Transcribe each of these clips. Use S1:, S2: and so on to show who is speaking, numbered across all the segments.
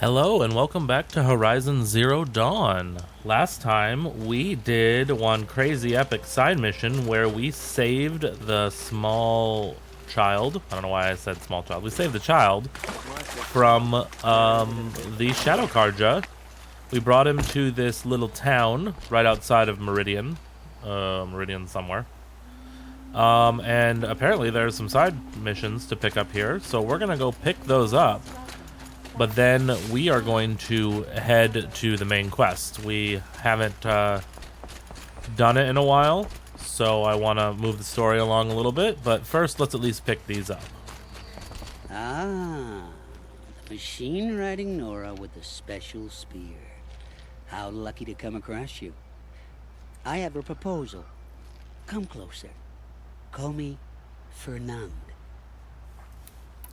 S1: Hello and welcome back to Horizon Zero Dawn. Last time we did one crazy epic side mission where we saved the small child. I don't know why I said small child. We saved the child from the Shadow Karja. We brought him to this little town right outside of Meridian. Meridian somewhere. And apparently there's some side missions to pick up here, so we're gonna go pick those up. But then we are going to head to the main quest. We haven't done it in a while, so I want to move the story along a little bit. But first, let's at least pick these up.
S2: Ah, the machine riding Nora with the special spear. How lucky to come across you. I have a proposal. Come closer. Call me Fernand.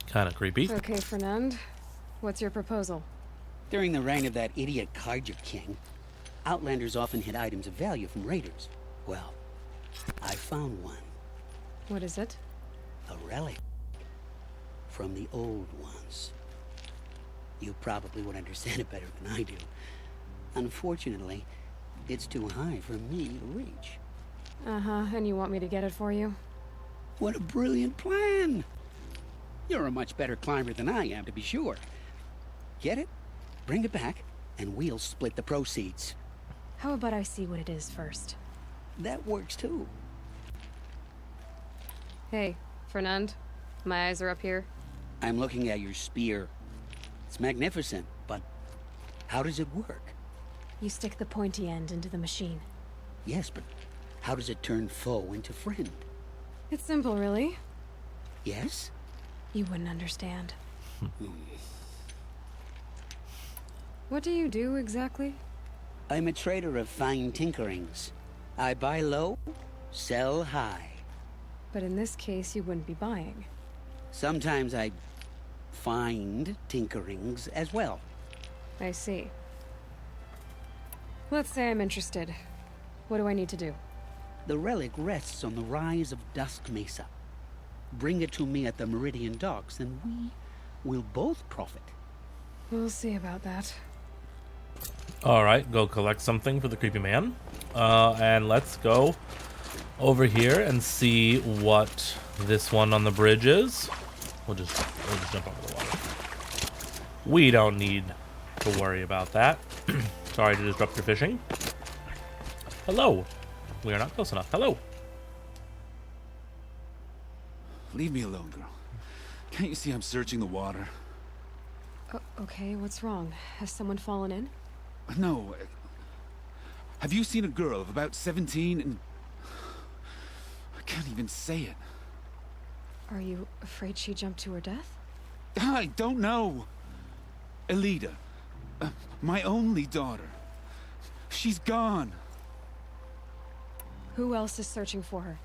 S1: Kind of creepy.
S3: Okay, Fernand. What's your proposal?
S2: During the reign of that idiot Karja king, Outlanders often hid items of value from raiders. Well, I found one.
S3: What is it?
S2: A relic. From the old ones. You probably would understand it better than I do. Unfortunately, it's too high for me to reach.
S3: Uh-huh, and you want me to get it for you?
S2: What a brilliant plan! You're a much better climber than I am, to be sure. Get it, bring it back, and we'll split the proceeds.
S3: How about I see what it is first?
S2: That works too.
S3: Hey, Fernand. My eyes are up here.
S2: I'm looking at your spear. It's magnificent, but how does it work?
S3: You stick the pointy end into the machine.
S2: Yes, but how does it turn foe into friend?
S3: It's simple, really.
S2: Yes?
S3: You wouldn't understand. What do you do, exactly?
S2: I'm a trader of fine tinkerings. I buy low, sell high.
S3: But in this case, you wouldn't be buying.
S2: Sometimes I find tinkerings as well.
S3: I see. Let's say I'm interested. What do I need to do?
S2: The relic rests on the rise of Dusk Mesa. Bring it to me at the Meridian docks, and we will both profit.
S3: We'll see about that.
S1: Alright, go collect something for the creepy man. And let's go over here and see what this one on the bridge is. We'll just jump over the water. We don't need to worry about that. Sorry to disrupt your fishing. Hello. We are not close enough. Hello.
S4: Leave me alone, girl. Can't you see I'm searching the water?
S3: Okay, what's wrong? Has someone fallen in?
S4: No. Have you seen a girl of about 17 and... I can't even say it.
S3: Are you afraid she jumped to her death?
S4: I don't know. Elida. My only daughter. She's gone.
S3: Who else is searching for her?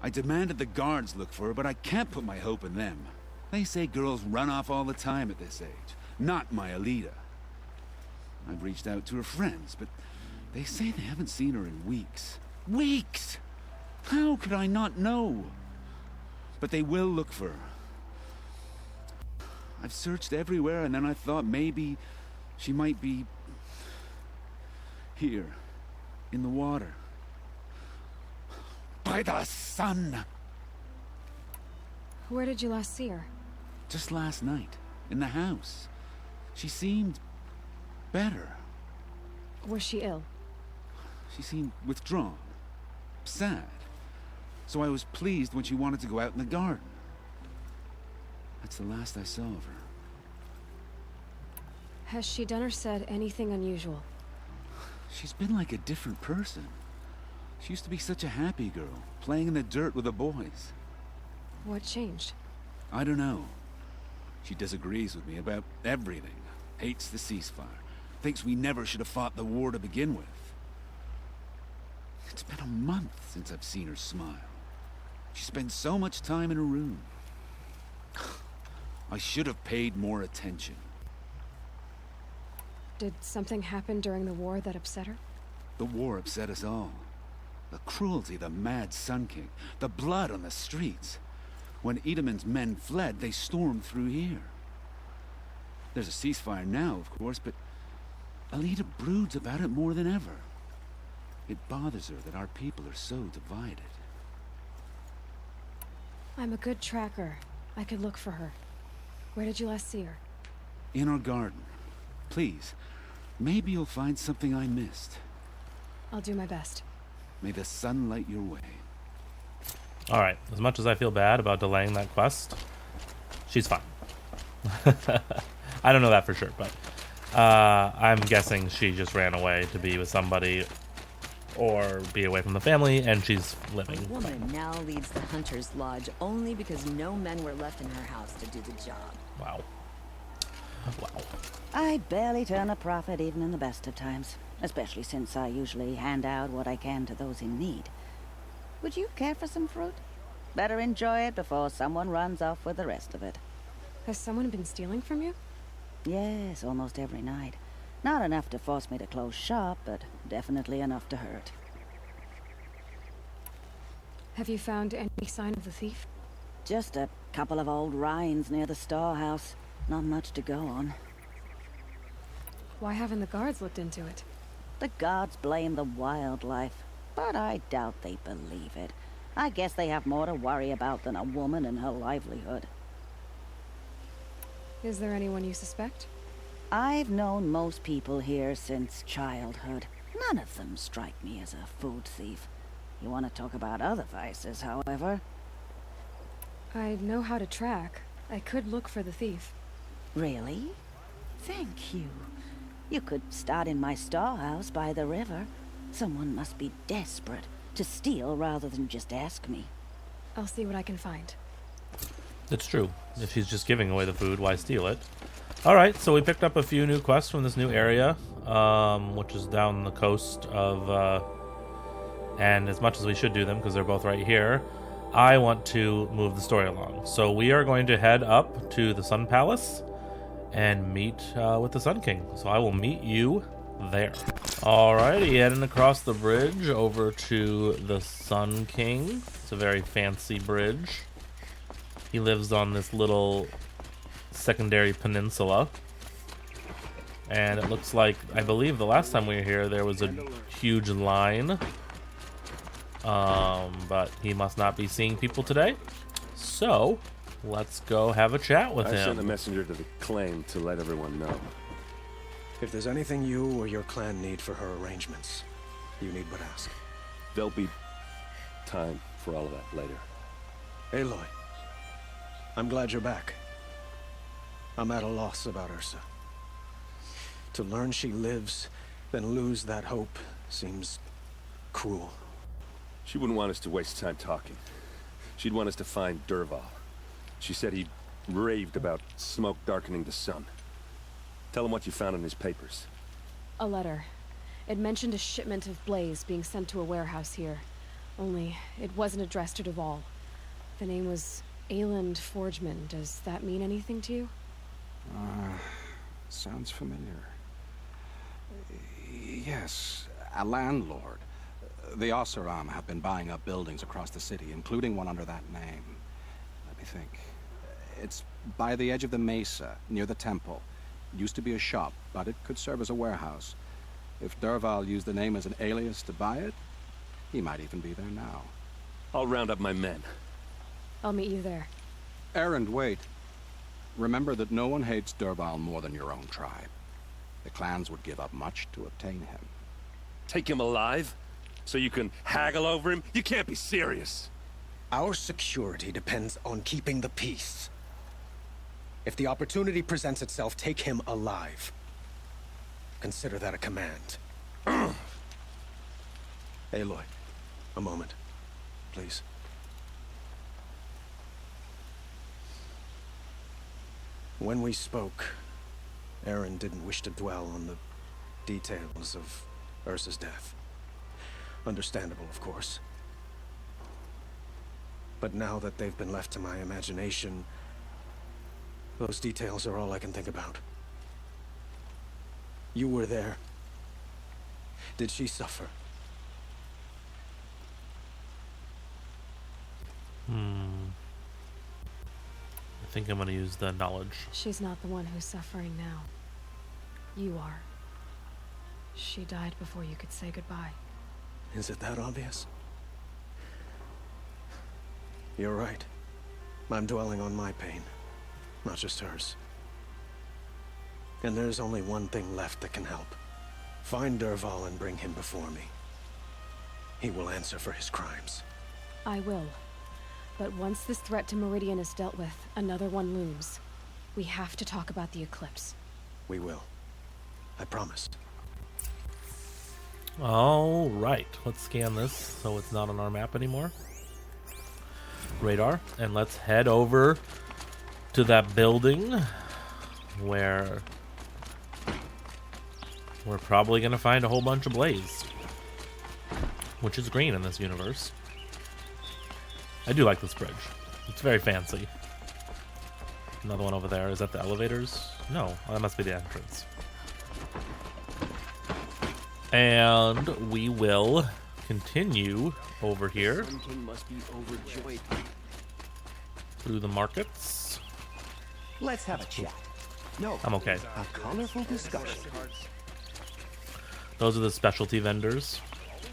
S4: I demanded the guards look for her, but I can't put my hope in them. They say girls run off all the time at this age. Not my Elida. I've reached out to her friends, but they say they haven't seen her in weeks. Weeks! How could I not know? But they will look for her. I've searched everywhere, and then I thought maybe she might be... here, in the water. By the sun!
S3: Where did you last see her?
S4: Just last night, in the house. She seemed... better.
S3: Was she ill?
S4: She seemed withdrawn. Sad. So I was pleased when she wanted to go out in the garden. That's the last I saw of her.
S3: Has she done or said anything unusual?
S4: She's been like a different person. She used to be such a happy girl, playing in the dirt with the boys.
S3: What changed?
S4: I don't know. She disagrees with me about everything. Hates the ceasefire. Thinks we never should have fought the war to begin with. It's been a month since I've seen her smile. She spends so much time in her room. I should have paid more attention.
S3: Did something happen during the war that upset her?
S4: The war upset us all. The cruelty of the mad Sun King. The blood on the streets. When Edamon's men fled, they stormed through here. There's a ceasefire now, of course, but Alita broods about it more than ever. It bothers her that our people are so divided.
S3: I'm a good tracker. I could look for her. Where did you last see her?
S4: In our garden. Please, maybe you'll find something I missed.
S3: I'll do my best.
S4: May the sun light your way.
S1: All right. As much as I feel bad about delaying that quest, she's fine. I don't know that for sure, but I'm guessing she just ran away to be with somebody or be away from the family, and she's living.
S5: The woman now leads the Hunter's Lodge only because no men were left in her house to do the job.
S1: Wow. Wow.
S6: I barely turn a profit even in the best of times, especially since I usually hand out what I can to those in need. Would you care for some fruit? Better enjoy it before someone runs off with the rest of it.
S3: Has someone been stealing from you?
S6: Yes, almost every night. Not enough to force me to close shop, but definitely enough to hurt.
S3: Have you found any sign of the thief?
S6: Just a couple of old rinds near the storehouse. Not much to go on.
S3: Why haven't the guards looked into it?
S6: The gods blame the wildlife, but I doubt they believe it. I guess they have more to worry about than a woman and her livelihood.
S3: Is there anyone you suspect?
S6: I've known most people here since childhood. None of them strike me as a food thief. You want to talk about other vices, however?
S3: I know how to track. I could look for the thief.
S6: Really? Thank you. You could start in my storehouse by the river. Someone must be desperate to steal rather than just ask me.
S3: I'll see what I can find.
S1: It's true. If she's just giving away the food, why steal it? Alright, so we picked up a few new quests from this new area, which is down the coast of, and as much as we should do them, because they're both right here, I want to move the story along. So we are going to head up to the Sun Palace and meet with the Sun King. So I will meet you there. Alrighty, heading across the bridge over to the Sun King. It's a very fancy bridge. He lives on this little secondary peninsula. And it looks like, I believe the last time we were here, there was a huge line. But he must not be seeing people today. So, let's go have a chat with
S7: I
S1: him.
S7: sent a messenger to the claim to let everyone know.
S8: If there's anything you or your clan need for her arrangements, you need but ask.
S7: There'll be time for all of that later.
S8: Aloy, I'm glad you're back. I'm at a loss about Ursa. To learn she lives, then lose that hope, seems cruel.
S7: She wouldn't want us to waste time talking. She'd want us to find Dervahl. She said he raved about smoke darkening the sun. Tell him what you found in his papers.
S3: A letter. It mentioned a shipment of blaze being sent to a warehouse here. Only, it wasn't addressed to Dervahl. The name was Ayland Forgeman. Does that mean anything to you?
S9: Sounds familiar. Yes, a landlord. The Oseram have been buying up buildings across the city, including one under that name. Let me think. It's by the edge of the mesa, near the temple. It used to be a shop, but it could serve as a warehouse. If Dervahl used the name as an alias to buy it, he might even be there now.
S7: I'll round up my men.
S3: I'll meet you there.
S9: Errand, wait. Remember that no one hates Dervahl more than your own tribe. The clans would give up much to obtain him.
S7: Take him alive? So you can haggle over him? You can't be serious.
S8: Our security depends on keeping the peace. If the opportunity presents itself, take him alive. Consider that a command. Aloy, a moment, please. When we spoke, Aaron didn't wish to dwell on the details of Ursa's death. Understandable, of course. But now that they've been left to my imagination, those details are all I can think about. You were there. Did she suffer?
S1: think I'm gonna use the knowledge.
S3: She's not the one who's suffering now. You are. She died before you could say goodbye.
S8: Is it that obvious? You're right. I'm dwelling on my pain, not just hers. And there's only one thing left that can help. Find Dervahl and bring him before me. He will answer for his crimes.
S3: I will. But once this threat to Meridian is dealt with, another one looms. We have to talk about the eclipse.
S8: We will. I promise.
S1: All right, let's scan this so it's not on our map anymore. Radar, and let's head over to that building where we're probably going to find a whole bunch of blaze, which is green in this universe. I do like this bridge. It's very fancy. Another one over there. Is that the elevators? No, that must be the entrance. And we will continue over here
S10: Must be overjoyed.
S1: through the markets.
S10: Let's have a chat. No,
S1: I'm okay.
S10: a colorful discussion.
S1: Those are the specialty vendors.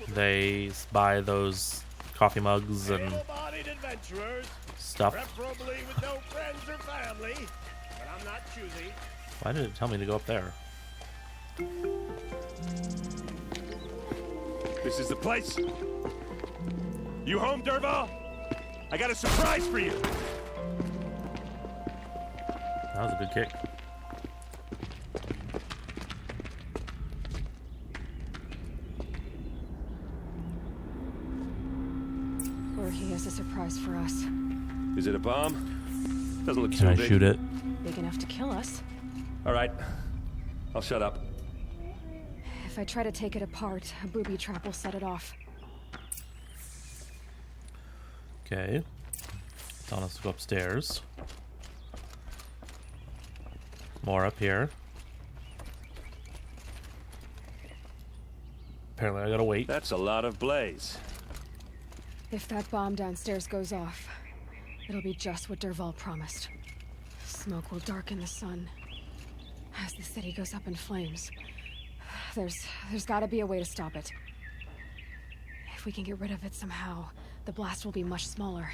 S1: They buy those coffee mugs and
S11: Able-bodied adventurers,
S1: stuff.
S11: preferably with no friends or family, but I'm not choosy.
S1: Why did it tell me to go up there?
S7: This is the place. You home, Dervahl? I got a surprise for you.
S1: That was a good kick.
S3: Or he has a surprise for us.
S7: Is it a bomb? Doesn't look
S1: Can
S7: too
S1: I
S7: big.
S1: shoot it?
S3: Big enough to kill us.
S7: All right. I'll shut up.
S3: If I try to take it apart, a booby trap will set it off.
S1: Okay. Telling us to go upstairs. More up here. Apparently I gotta wait.
S7: That's a lot of blaze.
S3: If that bomb downstairs goes off, it'll be just what Dervahl promised. Smoke will darken the sun as the city goes up in flames. There's gotta be a way to stop it. If we can get rid of it somehow, the blast will be much smaller.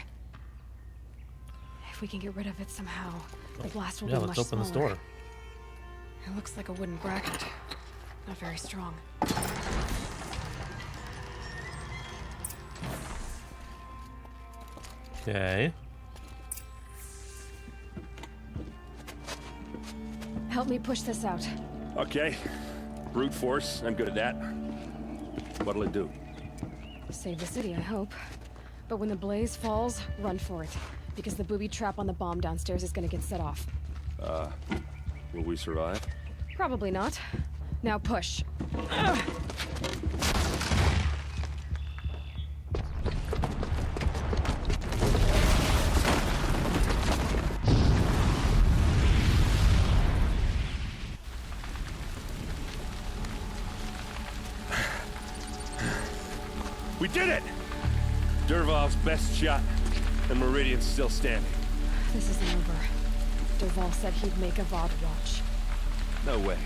S3: If we can get rid of it somehow, the blast will
S1: Yeah,
S3: be
S1: let's
S3: much
S1: open
S3: smaller.
S1: this door.
S3: It looks like a wooden bracket. Not very strong.
S1: Okay.
S3: Help me push this out.
S7: Okay. Brute force. I'm good at that. What'll it do?
S3: Save the city, I hope. But when the blaze falls, run for it. Because the booby trap on the bomb downstairs is gonna get set off.
S7: Will we survive?
S3: Probably not. Now push.
S7: We did it! Dervahl's best shot, and Meridian's still standing.
S3: This isn't over. Dervahl said he'd make a VOD watch.
S7: No way.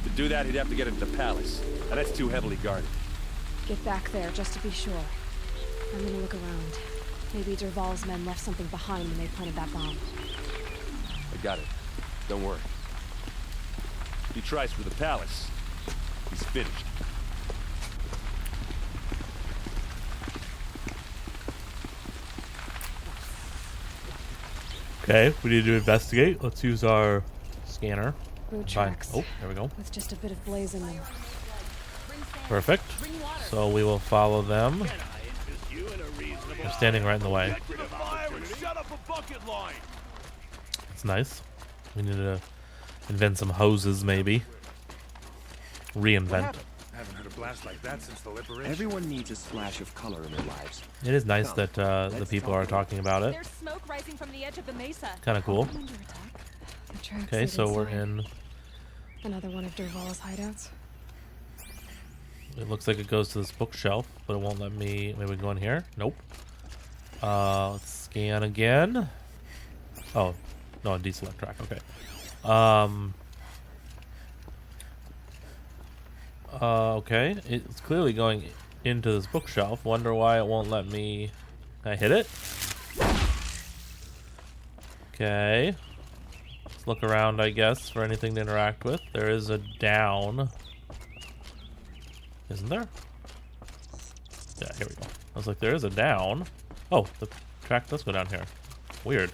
S7: To do that, he'd have to get into the palace, and that's too heavily guarded.
S3: Get back there, just to be sure. I'm gonna look around. Maybe Dervahl's men left something behind when they planted that bomb.
S7: I got it. Don't worry. If he tries for the palace, he's finished.
S1: Okay, we need to investigate. Let's use our scanner.
S3: Boot
S1: Fine.
S3: tracks.
S1: Oh, there we go.
S3: With just a bit of blaze in them.
S1: Perfect. So we will follow them.
S11: Can I interest you in a reasonable
S1: They're standing right in the way.
S11: Get rid of fire and shut up a bucket line.
S1: It's nice. We need to invent some hoses, maybe. Reinvent.
S12: I haven't heard a blast like that since the liberation.
S10: Everyone needs a splash of color in their lives.
S1: It is nice that the people are talking about it.
S13: There's smoke rising from the edge of the mesa.
S1: Kind of cool.
S3: The tracks
S1: Okay,
S3: lead
S1: so we're
S3: inside.
S1: in.
S3: Another one of Dervahl's hideouts.
S1: It looks like it goes to this bookshelf, but it won't let me. Maybe we go in here. Nope. Let's scan again. Oh, no, deselect track. Okay. Okay. It's clearly going into this bookshelf. Wonder why it won't let me. Can I hit it? Okay. Let's look around, I guess, for anything to interact with. There is a down. Isn't there? Yeah, here we go. I was like, there is a down. Oh, the track does go down here. Weird.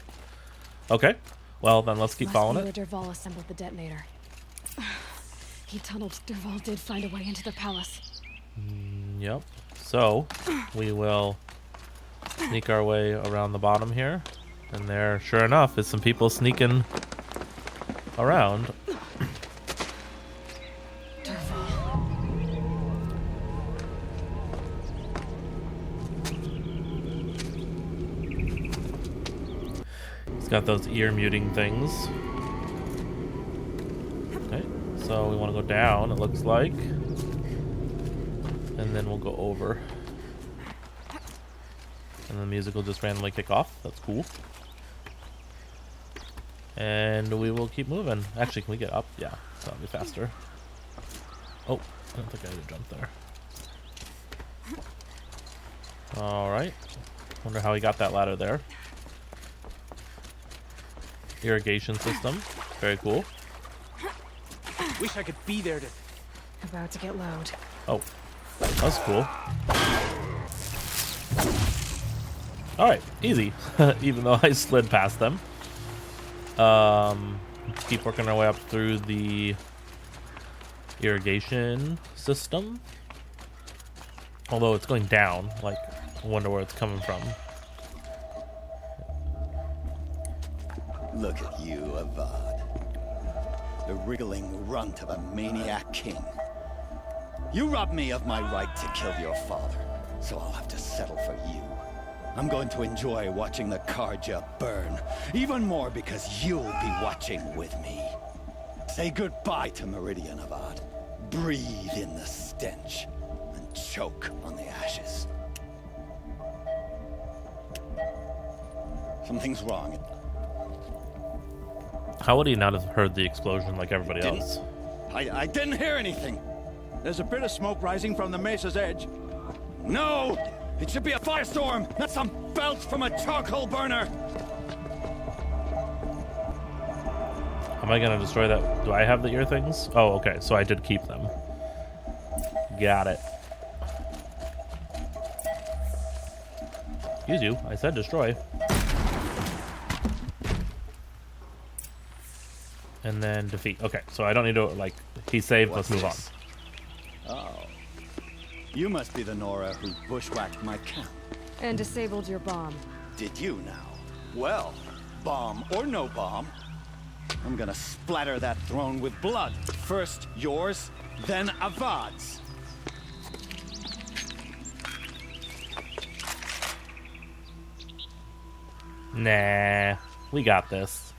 S1: Okay. Well, then let's keep following it.
S3: Dervahl assembled the detonator. He tunneled. Dervahl did find a way into the palace.
S1: Yep. So, we will sneak our way around the bottom here. And there, sure enough, is some people sneaking around. He's got those ear muting things. Okay, so we want to go down, it looks like. And then we'll go over. And the music will just randomly kick off. That's cool. And we will keep moving. Actually, can we get up? Yeah, that'll be faster. Oh, I don't think I need to jump there. Alright. Wonder how he got that ladder there. Irrigation system. Very cool.
S10: Wish I could be there to...
S3: About to get loud.
S1: Oh, that's cool. Alright, easy. Even though I slid past them. Keep working our way up through the irrigation system. Although it's going down, like, I wonder where it's coming from.
S14: Look at you, Avad. The wriggling runt of a maniac king. You robbed me of my right to kill your father, so I'll have to settle for you. I'm going to enjoy watching the Karja burn, even more because you'll be watching with me. Say goodbye to Meridian, Avad. Breathe in the stench, and choke on the ashes. Something's wrong.
S1: How would he not have heard the explosion like everybody else?
S14: I didn't hear anything.
S15: There's a bit of smoke rising from the mesa's edge.
S14: No! It should be a firestorm, not some belch from a charcoal burner!
S1: Am I gonna destroy that? Do I have the ear things? Oh, okay, so I did keep them. Got it. Excuse you, I said destroy. And then defeat. Okay, so I don't need to, like, he saved, let's move on.
S14: Oh. You must be the Nora who bushwhacked my camp.
S3: And disabled your bomb.
S14: Did you now? Well, bomb or no bomb, I'm gonna splatter that throne with blood. First yours, then Avad's.
S1: Nah, we got this.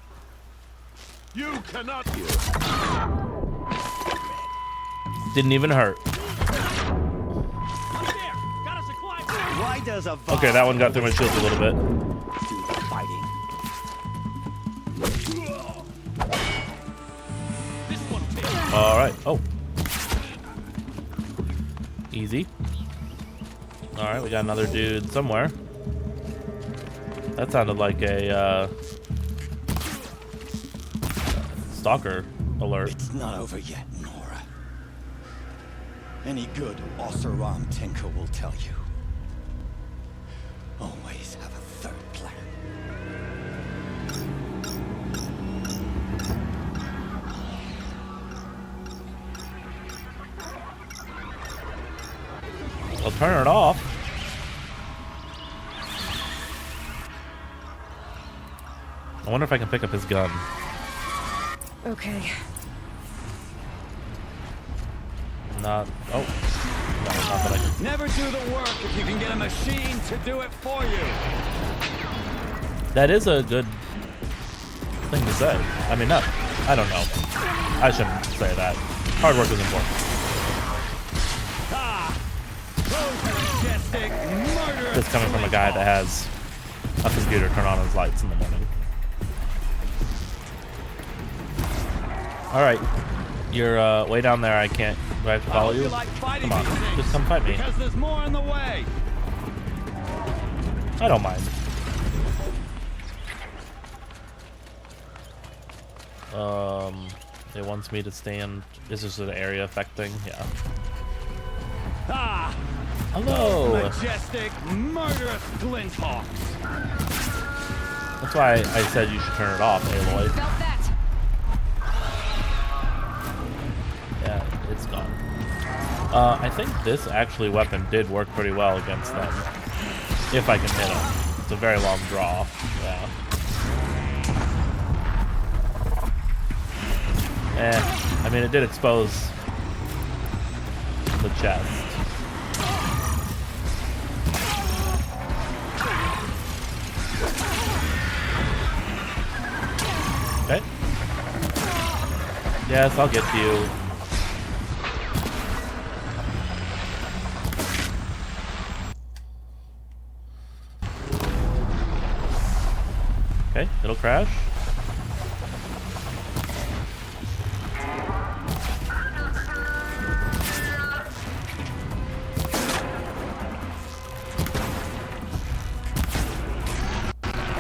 S11: You cannot.
S1: Didn't even hurt.
S14: Why does Avad...
S1: Okay, that one got through my shield a little bit.
S14: Do the fighting.
S1: Alright, oh. Easy. Alright, we got another dude somewhere. That sounded like a, stalker alert.
S14: It's not over yet, Nora. Any good Oseram tinker will tell you. Always have a third plan.
S1: I'll turn it off. I wonder if I can pick up his gun.
S3: Okay.
S1: Not. Oh. No, not that I can.
S14: Never do the work if you can get a machine to do it for you.
S1: That is a good thing to say. I mean, not. I don't know. I shouldn't say that. Hard work is important.
S14: Majestic murder.
S1: This coming from a guy that has a computer turn on his lights in the morning. Alright. You're way down there. I can't. Do I have to follow you? Come on. Just come fight me.
S15: Because there's more in the way.
S1: I don't mind. It wants me to stand. Is this an area effect thing? Yeah.
S15: Ah!
S1: Hello!
S15: Majestic, murderous glint hawks.
S1: That's why I said you should turn it off, Aloy.
S3: Felt that.
S1: Yeah, it's gone. I think this actually weapon did work pretty well against them. If I can hit them. It's a very long draw. Yeah. I mean, it did expose the chest. Okay. Yes, I'll get to you. Okay, it'll crash.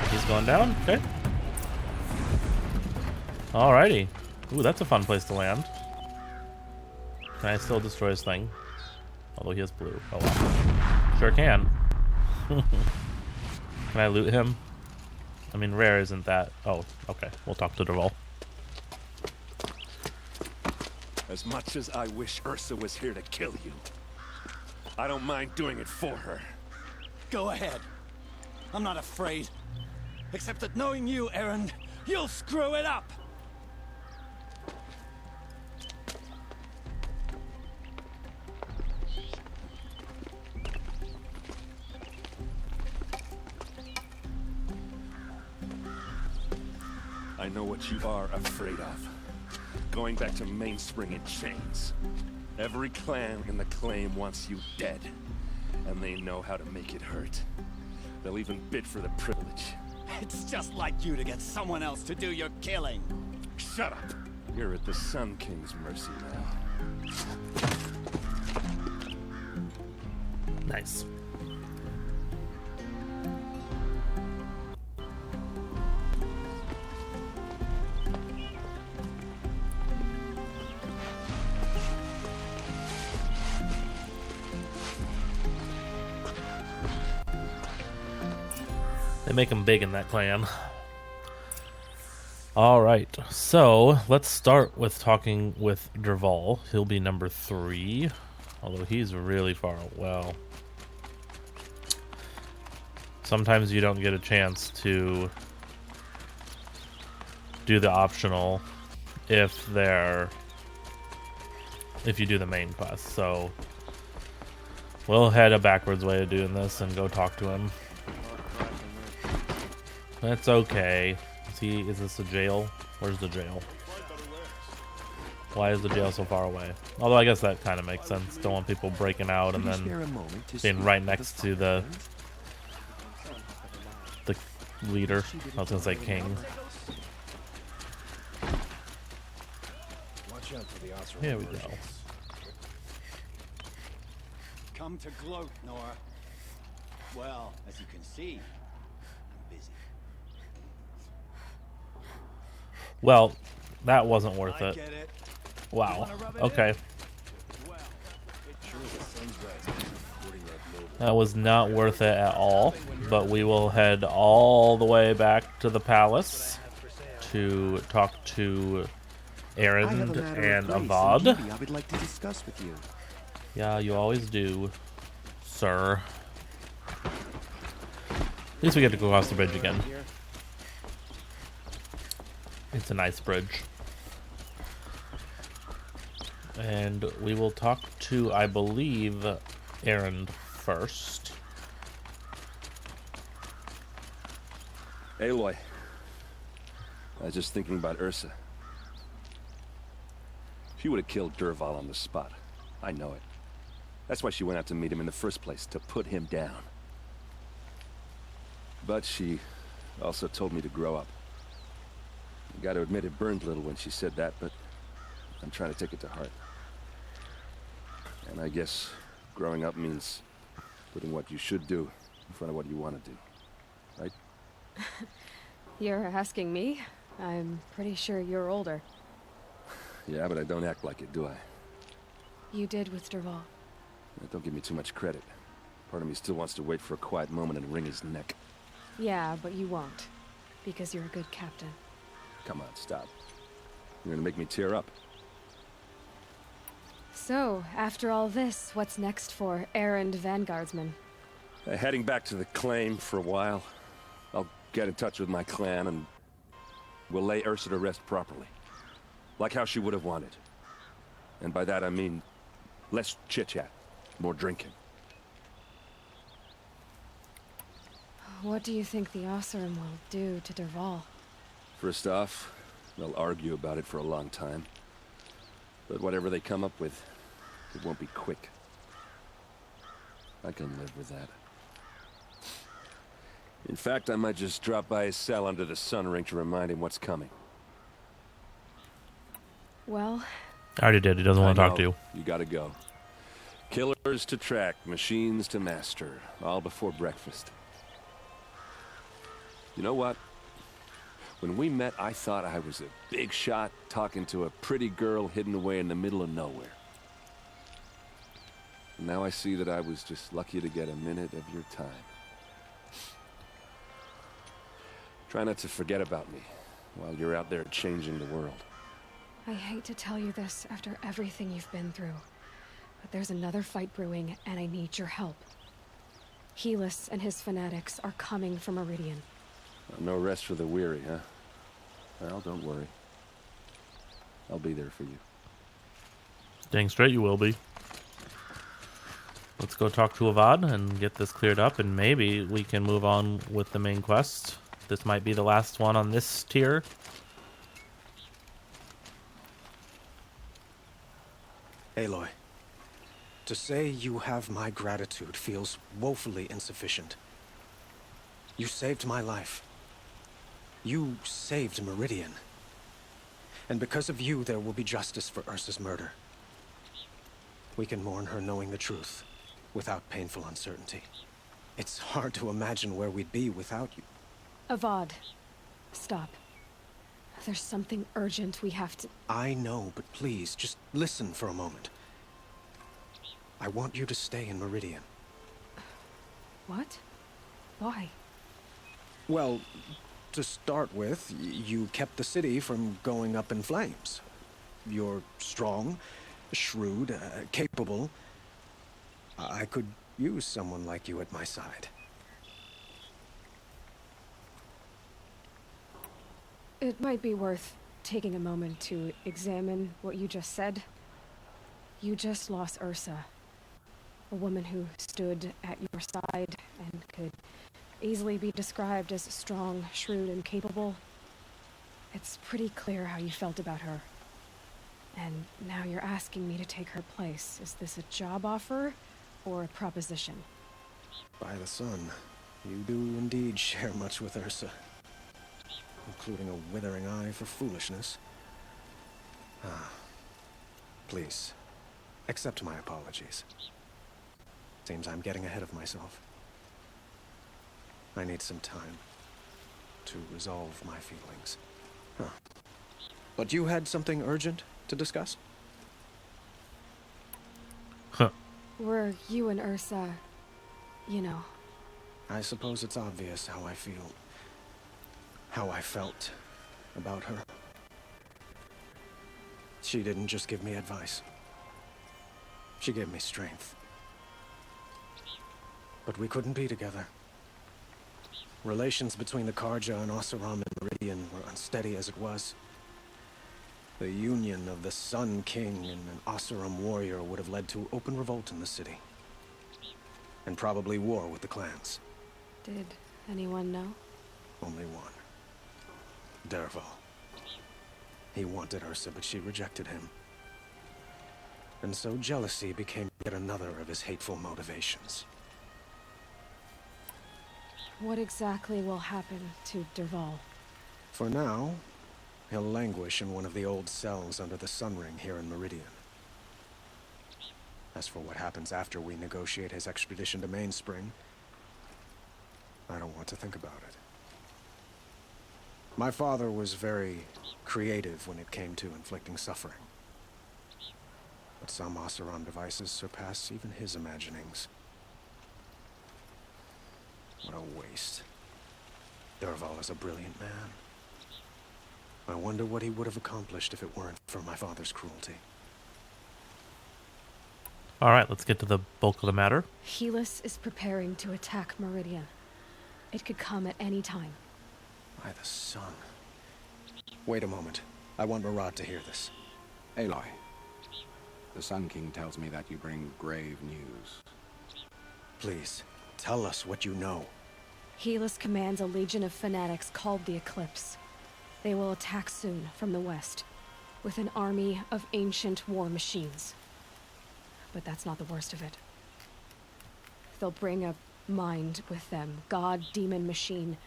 S1: He's going down. Okay. Alrighty. Ooh, that's a fun place to land. Can I still destroy his thing? Although he has blue. Oh well. Sure can. Can I loot him? I mean, rare isn't that. Oh, okay. We'll talk to Derval.
S7: As much as I wish Ursa was here to kill you, I don't mind doing it for her.
S14: Go ahead. I'm not afraid. Except that knowing you, Erend, you'll screw it up.
S7: I know what you are afraid of. Going back to Mainspring in chains. Every clan in the claim wants you dead. And they know how to make it hurt. They'll even bid for the privilege.
S14: It's just like you to get someone else to do your killing.
S7: Shut up! You're at the Sun King's mercy now.
S1: Nice. They make them big in that clan. Alright, so let's start with talking with Derval. He'll be number 3. Although he's really far. Well, sometimes you don't get a chance to do the optional if you do the main quest. So we'll head a backwards way of doing this and go talk to him. That's okay. Is this a jail? Where's the jail? Why is the jail so far away? Although I guess that kind of makes sense. Don't want people breaking out and then being right next to the leader. I was gonna say king. Here we go.
S14: Come to gloat, Nora. Well, as you can see, I'm busy.
S1: Well, that wasn't worth it. Wow. Okay. That was not worth it at all. But we will head all the way back to the palace to talk to Erend and Avad.
S11: I would like to discuss with you.
S1: Yeah, you always do, sir. At least we get to go across the bridge again. It's a nice bridge. And we will talk to, I believe, Erend first.
S7: Aloy. I was just thinking about Ursa. She would have killed Derval on the spot. I know it. That's why she went out to meet him in the first place, to put him down. But she also told me to grow up. Got to admit it burned a little when she said that, but I'm trying to take it to heart. And I guess growing up means putting what you should do in front of what you want to do. Right?
S3: You're asking me? I'm pretty sure you're older.
S7: Yeah, but I don't act like it, do I?
S3: You did with Dervahl.
S7: Don't give me too much credit. Part of me still wants to wait for a quiet moment and wring his neck.
S3: Yeah, but you won't. Because you're a good captain.
S7: Come on, stop. You're gonna make me tear up.
S3: So, after all this, what's next for errand vanguardsman?
S7: Heading back to the claim for a while. I'll get in touch with my clan and we'll lay Ursa to rest properly. Like how she would have wanted. And by that I mean less chit-chat, more drinking.
S3: What do you think the Oseram will do to Dervahl?
S7: First off, they'll argue about it for a long time. But whatever they come up with, it won't be quick. I can live with that. In fact, I might just drop by his cell under the sun ring to remind him what's coming.
S3: Well...
S1: I already did. He doesn't want to talk to you.
S7: You gotta go. Killers to track, machines to master, all before breakfast. You know what? When we met, I thought I was a big shot talking to a pretty girl hidden away in the middle of nowhere. And now I see that I was just lucky to get a minute of your time. Try not to forget about me while you're out there changing the world.
S3: I hate to tell you this after everything you've been through, but there's another fight brewing, and I need your help. Helis and his fanatics are coming for Meridian.
S7: No rest for the weary, huh? Well, don't worry. I'll be there for you.
S1: Dang straight you will be. Let's go talk to Avad and get this cleared up, and maybe we can move on with the main quest. This might be the last one on this tier.
S8: Aloy, to say you have my gratitude feels woefully insufficient. You saved my life. You saved Meridian. And because of you, there will be justice for Ursa's murder. We can mourn her knowing the truth, without painful uncertainty. It's hard to imagine where we'd be without you.
S3: Avad, stop. There's something urgent we have to...
S8: I know, but please, just listen for a moment. I want you to stay in Meridian.
S3: What? Why?
S8: Well, to start with, you kept the city from going up in flames. You're strong, shrewd, capable. I could use someone like you at my side.
S3: It might be worth taking a moment to examine what you just said. You just lost Ursa. A woman who stood at your side and could easily be described as strong, shrewd, and capable. It's pretty clear how you felt about her. And now you're asking me to take her place. Is this a job offer or a proposition?
S8: By the sun, you do indeed share much with Ursa. Including a withering eye for foolishness. Please, accept my apologies. Seems I'm getting ahead of myself. I need some time to resolve my feelings. But you had something urgent to discuss?
S3: Were you and Ursa, you know...
S8: I suppose it's obvious how I feel. How I felt about her. She didn't just give me advice. She gave me strength. But we couldn't be together. Relations between the Karja and Oseram and Meridian were unsteady as it was. The union of the Sun King and an Oseram warrior would have led to open revolt in the city. And probably war with the clans.
S3: Did anyone know?
S8: Only one. Dervahl. He wanted Ursa, but she rejected him. And so jealousy became yet another of his hateful motivations.
S3: What exactly will happen to Dervahl?
S8: For now, he'll languish in one of the old cells under the Sun Ring here in Meridian. As for what happens after we negotiate his extradition to Mainspring, I don't want to think about it. My father was very creative when it came to inflicting suffering. But some Oseram devices surpass even his imaginings. What a waste. Dervahl is a brilliant man. I wonder what he would have accomplished if it weren't for my father's cruelty.
S1: Alright, let's get to the bulk of the matter.
S3: Helis is preparing to attack Meridian. It could come at any time.
S8: By the sun. Wait a moment. I want Murad to hear this.
S9: Aloy, the Sun King tells me that you bring grave news.
S8: Please, tell us what you know.
S3: Helis commands a legion of fanatics called the Eclipse. They will attack soon from the west, with an army of ancient war machines. But that's not the worst of it. They'll bring a mind with them, god, demon, machine,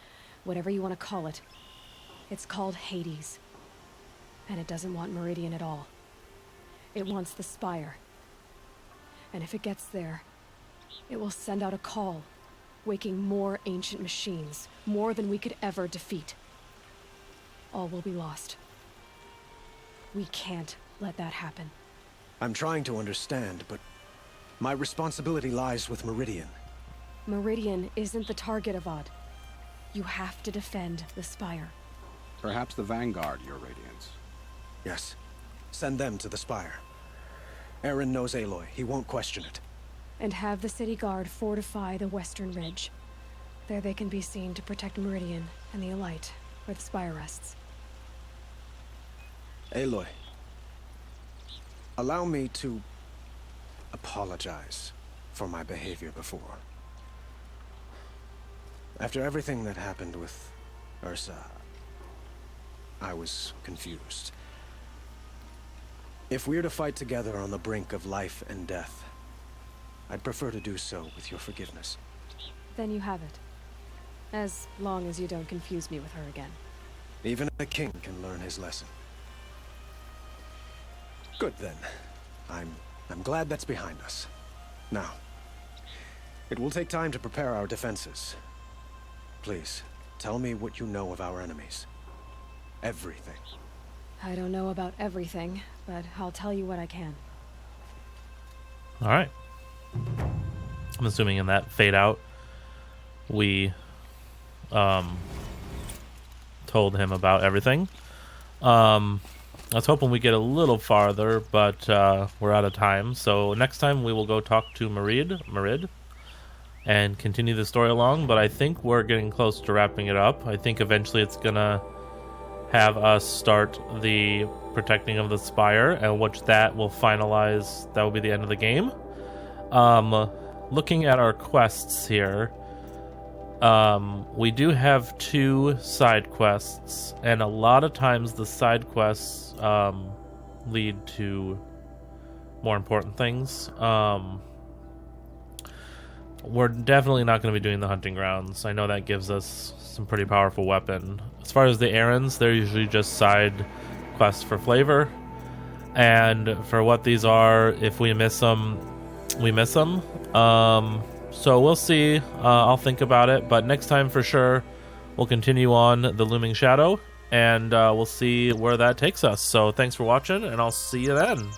S3: whatever you want to call it. It's called Hades. And it doesn't want Meridian at all. It wants the Spire. And if it gets there, it will send out a call, waking more ancient machines, more than we could ever defeat. All will be lost. We can't let that happen.
S8: I'm trying to understand, but my responsibility lies with Meridian.
S3: Meridian isn't the target, Avad. You have to defend the Spire.
S9: Perhaps the Vanguard, Your Radiance.
S8: Yes. Send them to the Spire. Eren knows Aloy. He won't question it.
S3: And have the city guard fortify the western ridge. There they can be seen to protect Meridian and the Elite, where the Spire rests.
S8: Aloy, allow me to apologize for my behavior before. After everything that happened with Ursa, I was confused. If we're to fight together on the brink of life and death, I'd prefer to do so with your forgiveness.
S3: Then you have it. As long as you don't confuse me with her again.
S8: Even a king can learn his lesson. Good then. I'm glad that's behind us. Now, it will take time to prepare our defenses. Please, tell me what you know of our enemies. Everything.
S3: I don't know about everything, but I'll tell you what I can.
S1: Alright. I'm assuming in that fade out, we told him about everything. I was hoping we get a little farther, but we're out of time. So next time we will go talk to Merid, and continue the story along. But I think we're getting close to wrapping it up. I think eventually it's gonna have us start the protecting of the Spire, and which that will finalize. That will be the end of the game. Looking at our quests here, we do have 2 side quests, and a lot of times the side quests lead to more important things. We're definitely not going to be doing the hunting grounds. I know that gives us some pretty powerful weapon. As far as the errands, they're usually just side quests for flavor, and for what these are, if we miss them, we miss them. So we'll see. I'll think about it, but next time for sure we'll continue on the Looming Shadow, and we'll see where that takes us. So thanks for watching, and I'll see you then.